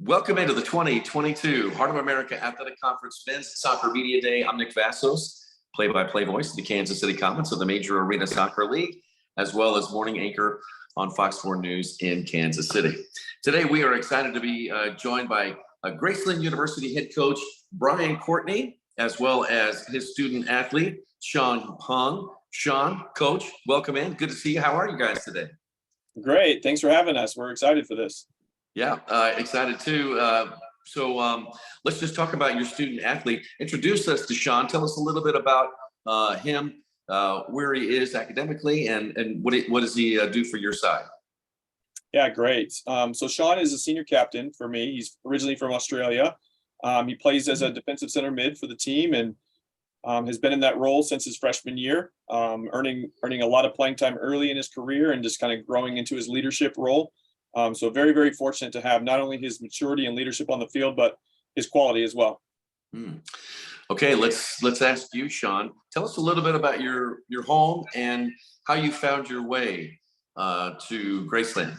Welcome into the 2022 Heart of America Athletic Conference Men's Soccer Media Day. I'm Nick Vassos, play-by-play voice of the Kansas City Comets of the Major Arena Soccer League, as well as morning anchor on Fox 4 News in Kansas City. Today, we are excited to be joined by Graceland University head coach Brian Courtney, as well as his student athlete, Sean Hung. Sean, coach, welcome in. Good to see you. How are you guys today? Great. Thanks for having us. We're excited for this. Yeah, excited too. So let's just talk about your student athlete. Introduce us to Sean. Tell us a little bit about him, where he is academically, and what does he do for your side? Yeah, great. So Sean is a senior captain for me. He's originally from Australia. He plays as a defensive center mid for the team and has been in that role since his freshman year, earning a lot of playing time early in his career and just kind of growing into his leadership role. So very, very fortunate to have not only his maturity and leadership on the field, but his quality as well. Okay, let's ask you, Sean. Tell us a little bit about your home and how you found your way to Graceland.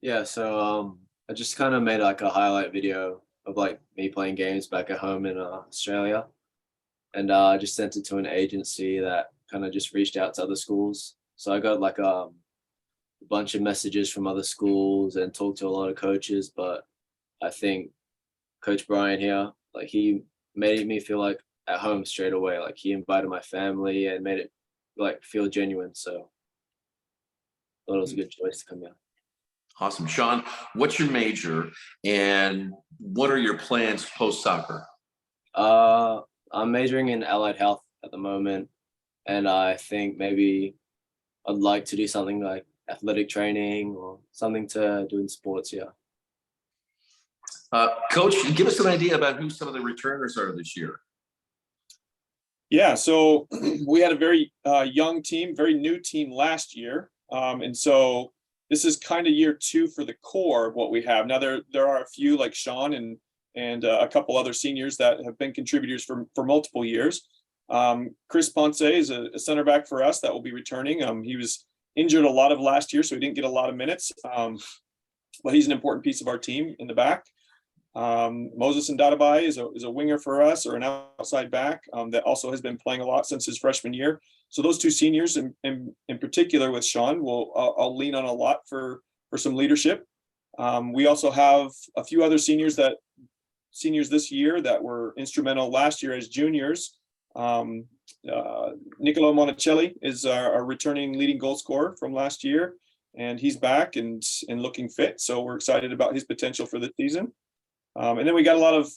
Yeah, so I just kind of made like a highlight video of like me playing games back at home in Australia, and I just sent it to an agency that kind of just reached out to other schools. So I got like a bunch of messages from other schools and talked to a lot of coaches, but I think Coach Brian here, like he made me feel like at home straight away. Like he invited my family and made it like feel genuine. So I thought it was a good choice to come here. Awesome. Sean, what's your major and what are your plans post soccer? I'm majoring in allied health at the moment, and I think maybe I'd like to do something like athletic training or something to do in sports. Yeah. Coach, give us an idea about who some of the returners are this year. Yeah, so we had a very young team, very new team last year. And so this is kind of year two for the core of what we have. Now there are a few like Sean and a couple other seniors that have been contributors for multiple years. Chris Ponce is a center back for us that will be returning. He was injured a lot of last year, so he didn't get a lot of minutes. But he's an important piece of our team in the back. Moses Ndadabai is a winger for us, or an outside back that also has been playing a lot since his freshman year. So those two seniors, in particular with Sean, I'll lean on a lot for some leadership. We also have a few other seniors this year that were instrumental last year as juniors. Nicolo Monticelli is our returning leading goal scorer from last year, and he's back and looking fit. So we're excited about his potential for this season. And then we got a lot of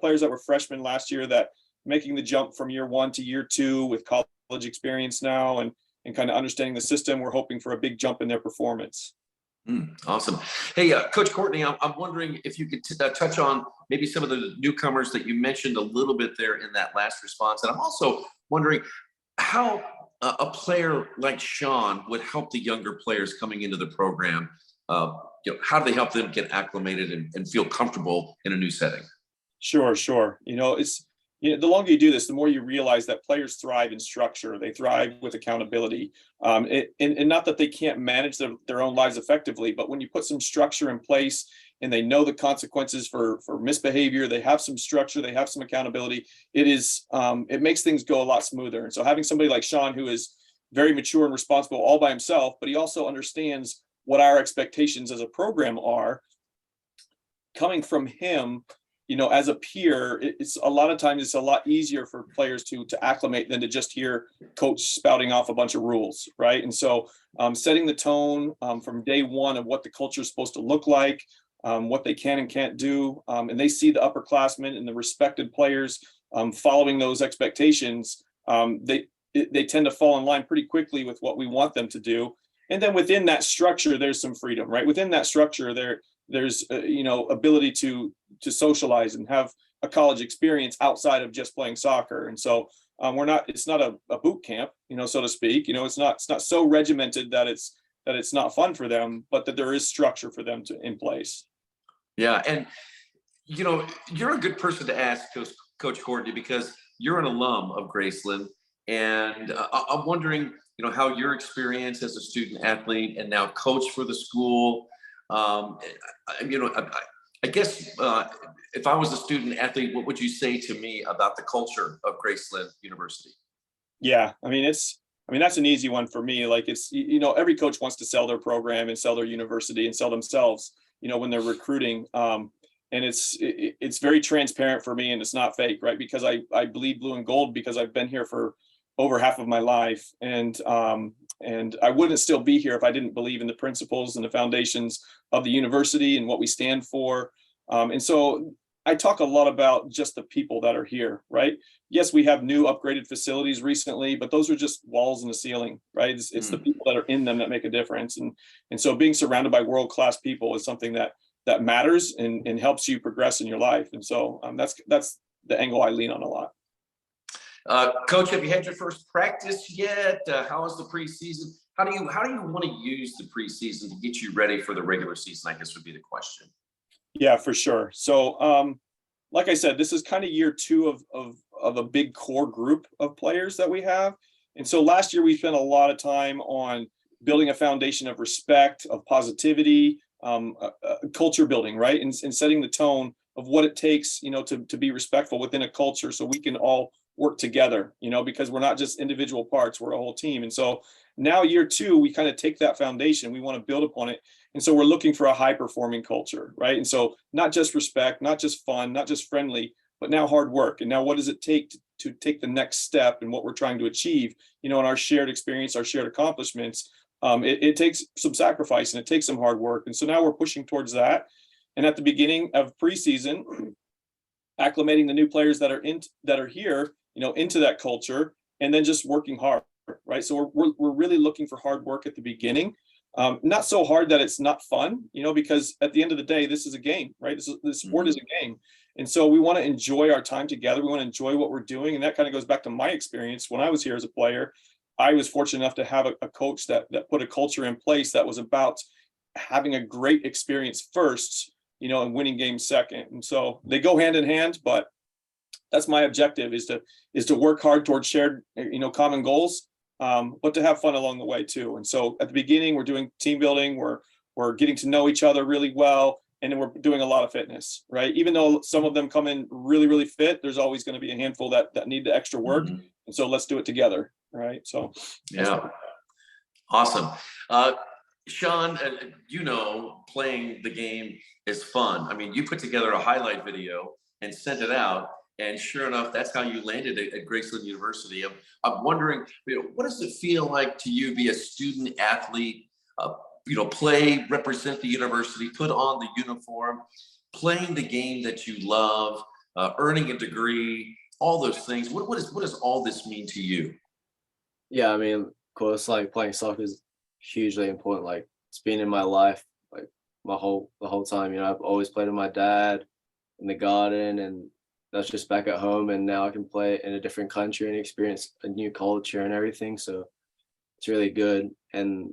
players that were freshmen last year that making the jump from year one to year two with college experience now and kind of understanding the system. We're hoping for a big jump in their performance. Awesome. Hey, Coach Courtney, I'm wondering if you could touch on maybe some of the newcomers that you mentioned a little bit there in that last response. And I'm also wondering how a player like Sean would help the younger players coming into the program. How do they help them get acclimated and feel comfortable in a new setting? Sure. The longer you do this, the more you realize that players thrive in structure. They thrive with accountability. And not that they can't manage their own lives effectively, but when you put some structure in place and they know the consequences for misbehavior, they have some structure, they have some accountability, it makes things go a lot smoother. And so having somebody like Sean, who is very mature and responsible all by himself, but he also understands what our expectations as a program are, coming from him, as a peer, it's a lot of times it's a lot easier for players to acclimate than to just hear coach spouting off a bunch of rules, right? And so setting the tone from day one of what the culture is supposed to look like, what they can and can't do, and they see the upperclassmen and the respected players following those expectations, they tend to fall in line pretty quickly with what we want them to do. And then within that structure, there's some freedom, right? Within that structure, there's ability to socialize and have a college experience outside of just playing soccer. And so it's not a boot camp, so to speak. It's not so regimented that it's not fun for them, but that there is structure for them in place. Yeah, and you're a good person to ask, Coach Courtney, because you're an alum of Graceland, and I'm wondering, how your experience as a student athlete and now coach for the school I guess if I was a student athlete, what would you say to me about the culture of Graceland University? Yeah, that's an easy one for me. Like every coach wants to sell their program and sell their university and sell themselves, when they're recruiting. And it's very transparent for me, and it's not fake, right? Because I bleed blue and gold because I've been here for over half of my life, and I wouldn't still be here if I didn't believe in the principles and the foundations of the university and what we stand for. And so I talk a lot about just the people that are here, right? Yes, we have new upgraded facilities recently, but those are just walls in the ceiling, right? It's the people that are in them that make a difference. And so being surrounded by world-class people is something that matters and helps you progress in your life. And so that's the angle I lean on a lot. Coach, have you had your first practice yet? How is the preseason? How do you want to use the preseason to get you ready for the regular season, I guess would be the question. Yeah, for sure. So, like I said, this is kind of year two of a big core group of players that we have. And so last year we spent a lot of time on building a foundation of respect, of positivity, culture building, right? And setting the tone of what it takes, to be respectful within a culture so we can all work together, because we're not just individual parts, we're a whole team. And so now year two, we kind of take that foundation, we want to build upon it. And so we're looking for a high performing culture, right? And so not just respect, not just fun, not just friendly, but now hard work. And now what does it take to take the next step in what we're trying to achieve, in our shared experience, our shared accomplishments. It takes some sacrifice and it takes some hard work. And so now we're pushing towards that. And at the beginning of preseason, acclimating the new players that are here, into that culture, and then just working hard, right? So we're really looking for hard work at the beginning. Not so hard that it's not fun, because at the end of the day, this is a game, right? This sport is a game. And so we want to enjoy our time together. We want to enjoy what we're doing. And that kind of goes back to my experience when I was here as a player. I was fortunate enough to have a coach that put a culture in place that was about having a great experience first, and winning games second. And so they go hand in hand, but that's my objective is to work hard towards shared, common goals, but to have fun along the way too. And so at the beginning, we're doing team building, we're getting to know each other really well, and then we're doing a lot of fitness, right? Even though some of them come in really, really fit, there's always going to be a handful that need the extra work. Mm-hmm. And so let's do it together, right? So yeah, awesome. Sean, playing the game is fun. I mean, you put together a highlight video and sent it out, and sure enough, that's how you landed at Graceland University. I'm wondering, what does it feel like to you be a student athlete, play, represent the university, put on the uniform, playing the game that you love, earning a degree, all those things. What does all this mean to you? Yeah, I mean, of course, like playing soccer is hugely important. Like it's been in my life, like the whole time. I've always played with my dad in the garden, and that's just back at home. And now I can play in a different country and experience a new culture and everything. So it's really good. And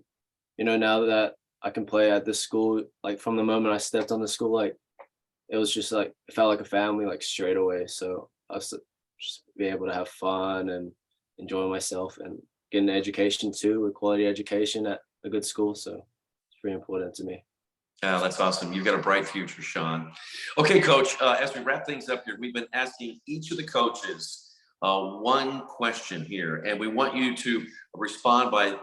now that I can play at this school, like from the moment I stepped on the school, like it was just like it felt like a family, like straight away. So I was just be able to have fun and enjoy myself and get an education too, a quality education at a good school. So it's pretty important to me. Yeah, that's awesome. You've got a bright future, Sean. Okay, Coach, as we wrap things up here, we've been asking each of the coaches one question here, and we want you to respond by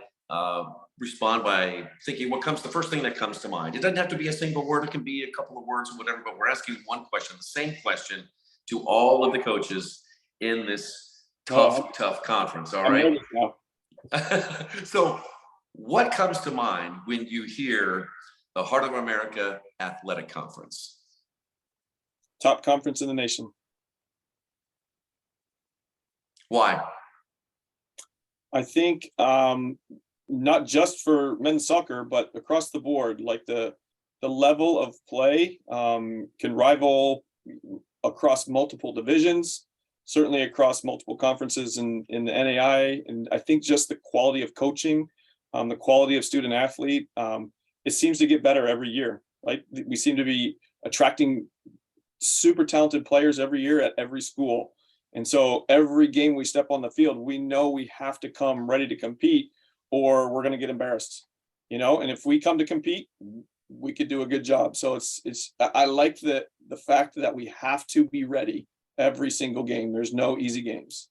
thinking the first thing that comes to mind. It doesn't have to be a single word. It can be a couple of words or whatever, but we're asking one question, the same question to all of the coaches in this tough conference. All right. So what comes to mind when you hear the Heart of America Athletic Conference? Top conference in the nation. Why? I think not just for men's soccer, but across the board, like the level of play can rival across multiple divisions, certainly across multiple conferences in the NAI. And I think just the quality of coaching, the quality of student athlete, it seems to get better every year. Right? We seem to be attracting super talented players every year at every school. And so every game we step on the field, we know we have to come ready to compete or we're going to get embarrassed, and if we come to compete, we could do a good job. So I like the fact that we have to be ready every single game. There's no easy games.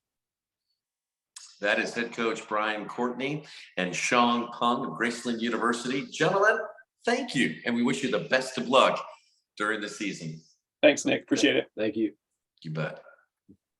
That is head coach Brian Courtney and Sean Pung of Graceland University. Gentlemen, thank you. And we wish you the best of luck during the season. Thanks, Nick. Appreciate it. Thank you. You bet.